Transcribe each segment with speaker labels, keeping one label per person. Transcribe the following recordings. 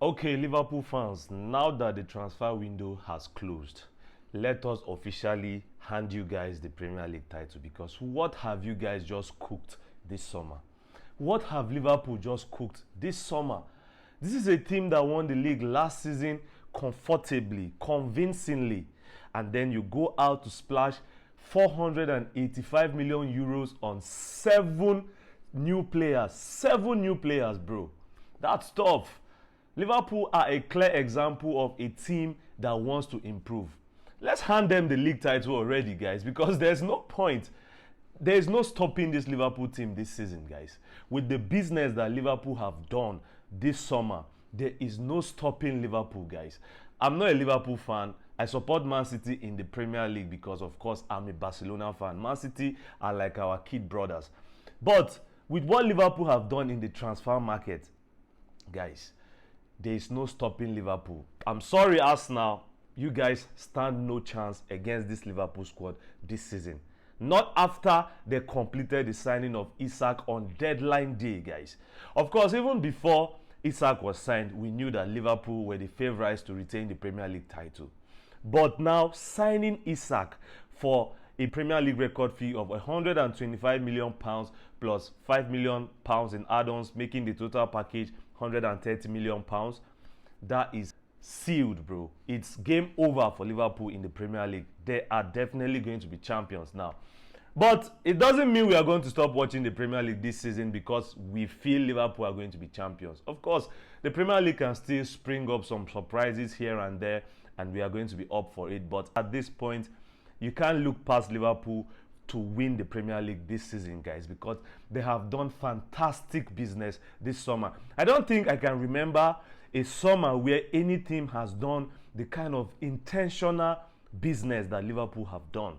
Speaker 1: Okay, Liverpool fans, now that the transfer window has closed, let us officially hand you guys the Premier League title, because what have you guys just cooked this summer? What have Liverpool just cooked this summer? This is a team that won the league last season comfortably, convincingly, and then you go out to splash 485 million euros on seven new players. Seven new players, bro. That's tough. Liverpool are a clear example of a team that wants to improve. Let's hand them the league title already, guys, because there's no point. There is no stopping this Liverpool team this season, guys. With the business that Liverpool have done this summer, there is no stopping Liverpool, guys. I'm not a Liverpool fan. I support Man City in the Premier League because, of course, I'm a Barcelona fan. Man City are like our kid brothers. But with what Liverpool have done in the transfer market, guys, there is no stopping Liverpool. I'm sorry, Arsenal, you guys stand no chance against this Liverpool squad this season. Not after they completed the signing of Isak on deadline day, guys. Of course, even before Isak was signed, we knew that Liverpool were the favourites to retain the Premier League title. But now, signing Isak for a Premier League record fee of £125 million plus £5 million in add-ons, making the total package £130 million. That is sealed, bro. It's game over for Liverpool in the Premier League. They are definitely going to be champions now. But it doesn't mean we are going to stop watching the Premier League this season because we feel Liverpool are going to be champions. Of course, the Premier League can still spring up some surprises here and there, and we are going to be up for it. But at this point, you can't look past Liverpool to win the Premier League this season, guys, because they have done fantastic business this summer. I don't think I can remember a summer where any team has done the kind of intentional business that Liverpool have done.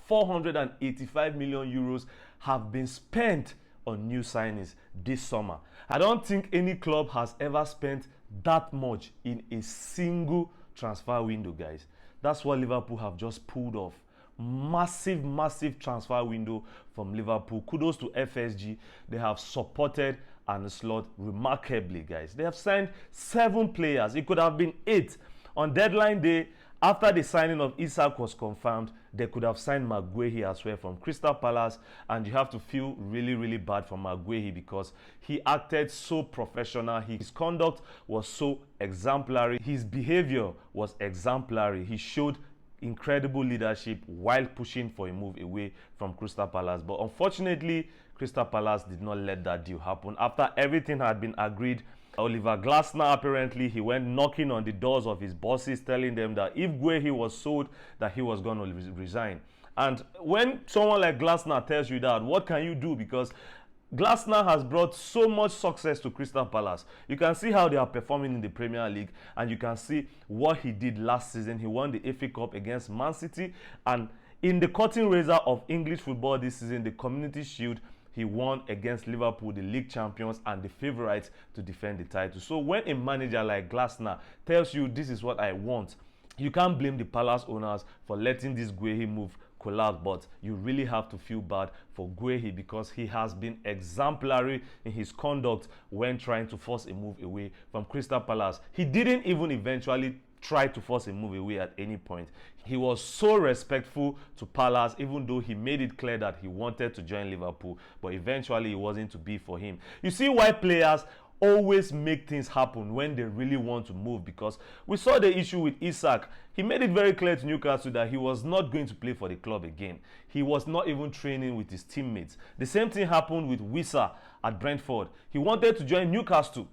Speaker 1: 485 million euros have been spent on new signings this summer. I don't think any club has ever spent that much in a single transfer window, guys. That's what Liverpool have just pulled off. Massive transfer window from Liverpool. Kudos to FSG. They have supported Arne Slot remarkably, guys. They have signed 7 players. It could have been 8. On deadline day, after the signing of Isak was confirmed, they could have signed Maguire as well from Crystal Palace, and you have to feel really bad for Maguire because he acted so professional. His conduct was so exemplary. His behavior was exemplary. He showed incredible leadership while pushing for a move away from Crystal Palace. But unfortunately, Crystal Palace did not let that deal happen. After everything had been agreed, Oliver Glasner, apparently, he went knocking on the doors of his bosses, telling them that if Guehi was sold, that he was going to resign. And when someone like Glasner tells you that, what can you do? Because Glasner has brought so much success to Crystal Palace. You can see how they are performing in the Premier League, and you can see what he did last season. He won the FA Cup against Man City, and in the cutting razor of English football this season, the Community Shield, he won against Liverpool, the league champions and the favourites to defend the title. So when a manager like Glasner tells you this is what I want, you can't blame the Palace owners for letting this Guehi move collapse, but you really have to feel bad for Guehi because he has been exemplary in his conduct when trying to force a move away from Crystal Palace. He didn't even eventually try to force a move away at any point. He was so respectful to Palace, even though he made it clear that he wanted to join Liverpool, but eventually it wasn't to be for him. You see why players always make things happen when they really want to move, because we saw the issue with Isak. He made it very clear to Newcastle that he was not going to play for the club again. He was not even training with his teammates. The same thing happened with Wissa at Brentford. He wanted to join Newcastle.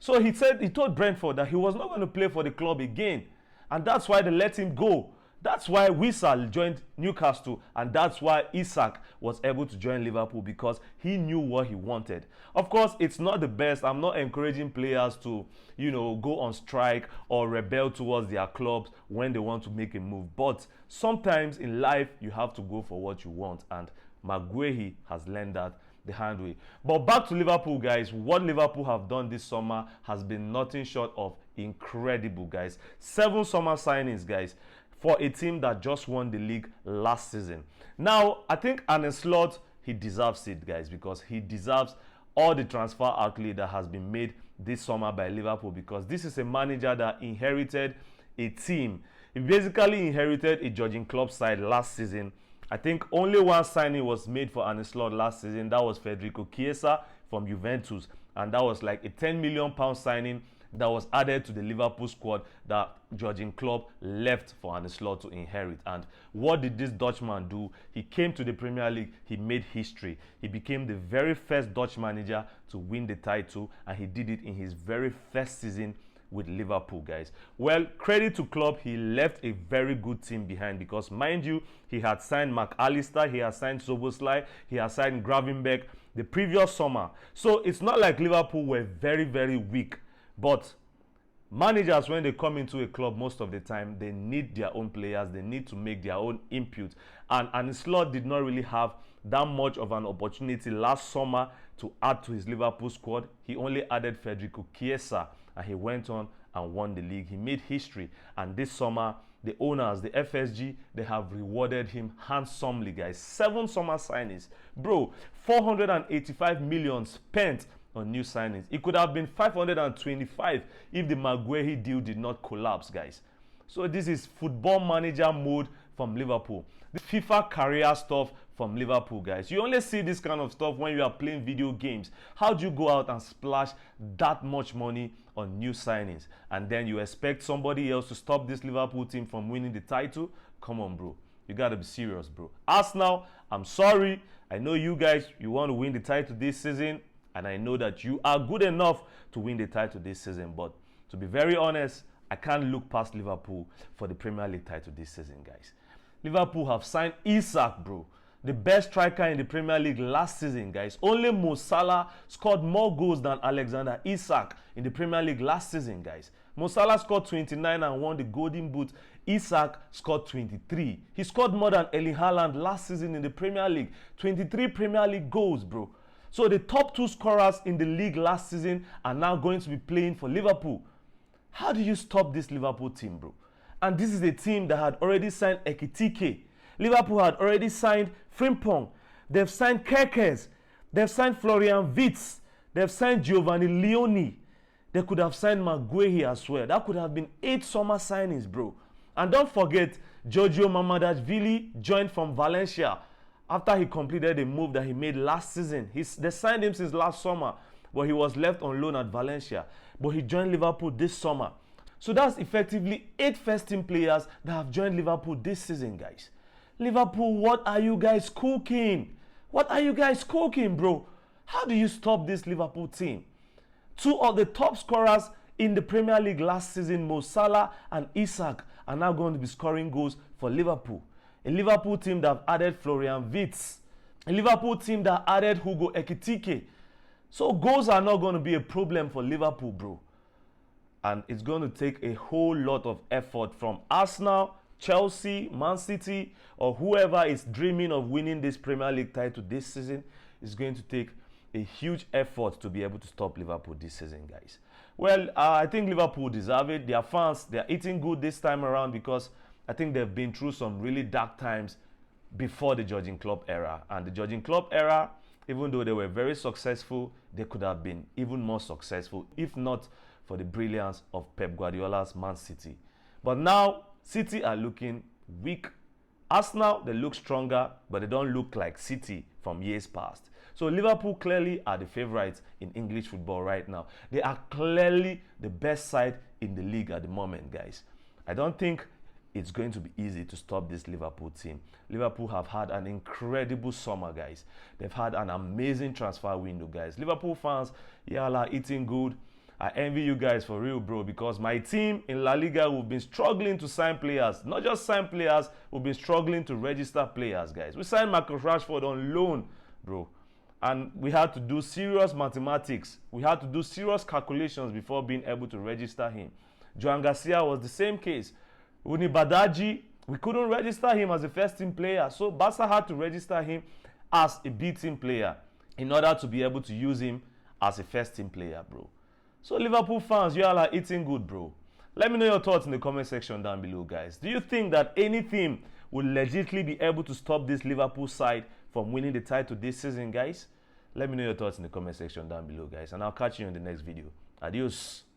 Speaker 1: So he told Brentford that he was not going to play for the club again. And that's why they let him go. That's why Wissa joined Newcastle, and that's why Isak was able to join Liverpool, because he knew what he wanted. Of course, it's not the best. I'm not encouraging players to, go on strike or rebel towards their clubs when they want to make a move. But sometimes in life, you have to go for what you want, and Maguire has learned that the hard way. But back to Liverpool, guys. What Liverpool have done this summer has been nothing short of incredible, guys. 7 summer signings, guys, for a team that just won the league last season. Now, I think Arne Slot, he deserves it, guys, because he deserves all the transfer outlay that has been made this summer by Liverpool, because this is a manager that inherited a team. He basically inherited a Jurgen Klopp side last season. I think only one signing was made for Arne Slot last season. That was Federico Chiesa from Juventus, and that was like a £10 million signing that was added to the Liverpool squad that Jurgen Klopp left for Arne Slot to inherit. And what did this Dutchman do? He came to the Premier League, he made history. He became the very first Dutch manager to win the title, and he did it in his very first season with Liverpool, guys. Well, credit to Klopp, he left a very good team behind, because mind you, he had signed McAllister, he had signed Szoboszlai, he had signed Gravenberch the previous summer. So it's not like Liverpool were very, very weak. But managers, when they come into a club, most of the time, they need their own players. They need to make their own input. And Arne Slot did not really have that much of an opportunity last summer to add to his Liverpool squad. He only added Federico Chiesa, and he went on and won the league. He made history. And this summer, the owners, the FSG, they have rewarded him handsomely, guys. 7 summer signings. Bro, 485 million spent on new signings. It could have been 525 if the Maguire deal did not collapse, guys. So this is football manager mode from Liverpool. The FIFA career stuff from Liverpool, guys. You only see this kind of stuff when you are playing video games. How do you go out and splash that much money on new signings, and then you expect somebody else to stop this Liverpool team from winning the title? Come on, bro. You gotta be serious, bro. Arsenal, I'm sorry. I know you guys, you want to win the title this season, and I know that you are good enough to win the title this season. But to be very honest, I can't look past Liverpool for the Premier League title this season, guys. Liverpool have signed Isak, bro. The best striker in the Premier League last season, guys. Only Mo Salah scored more goals than Alexander Isak in the Premier League last season, guys. Mo Salah scored 29 and won the Golden Boot. Isak scored 23. He scored more than Erling Haaland last season in the Premier League. 23 Premier League goals, bro. So the top 2 scorers in the league last season are now going to be playing for Liverpool. How do you stop this Liverpool team, bro? And this is a team that had already signed Ekitike. Liverpool had already signed Frimpong. They've signed Kerkez. They've signed Florian Wirtz. They've signed Giovanni Leoni. They could have signed Maguire as well. That could have been 8 summer signings, bro. And don't forget, Giorgio Mamadashvili joined from Valencia after he completed a move that he made last season. They signed him since last summer, but he was left on loan at Valencia. But he joined Liverpool this summer. So that's effectively 8 first-team players that have joined Liverpool this season, guys. Liverpool, what are you guys cooking? What are you guys cooking, bro? How do you stop this Liverpool team? 2 of the top scorers in the Premier League last season, Mo Salah and Isak, are now going to be scoring goals for Liverpool. A Liverpool team that have added Florian Wirtz. A Liverpool team that added Hugo Ekitike. So goals are not going to be a problem for Liverpool, bro. And it's going to take a whole lot of effort from Arsenal, Chelsea, Man City, or whoever is dreaming of winning this Premier League title this season. It's going to take a huge effort to be able to stop Liverpool this season, guys. Well, I think Liverpool deserve it. Their fans, they're eating good this time around, because I think they've been through some really dark times before the Jurgen Klopp era. And the Jurgen Klopp era, even though they were very successful, they could have been even more successful if not for the brilliance of Pep Guardiola's Man City. But now, City are looking weak. Arsenal, they look stronger, but they don't look like City from years past. So Liverpool clearly are the favorites in English football right now. They are clearly the best side in the league at the moment, guys. I don't think it's going to be easy to stop this Liverpool team. Liverpool have had an incredible summer, guys. They've had an amazing transfer window, guys. Liverpool fans, y'all are eating good. I envy you guys for real, bro, because my team in La Liga, we've been struggling to sign players. Not just sign players, we've been struggling to register players, guys. We signed Marcus Rashford on loan, bro. And we had to do serious mathematics. We had to do serious calculations before being able to register him. Joan Garcia was the same case. Uni Badaji, we couldn't register him as a first-team player. So Barca had to register him as a B-team player in order to be able to use him as a first-team player, bro. So Liverpool fans, you all are eating good, bro. Let me know your thoughts in the comment section down below, guys. Do you think that any team will legitimately be able to stop this Liverpool side from winning the title this season, guys? Let me know your thoughts in the comment section down below, guys. And I'll catch you in the next video. Adios.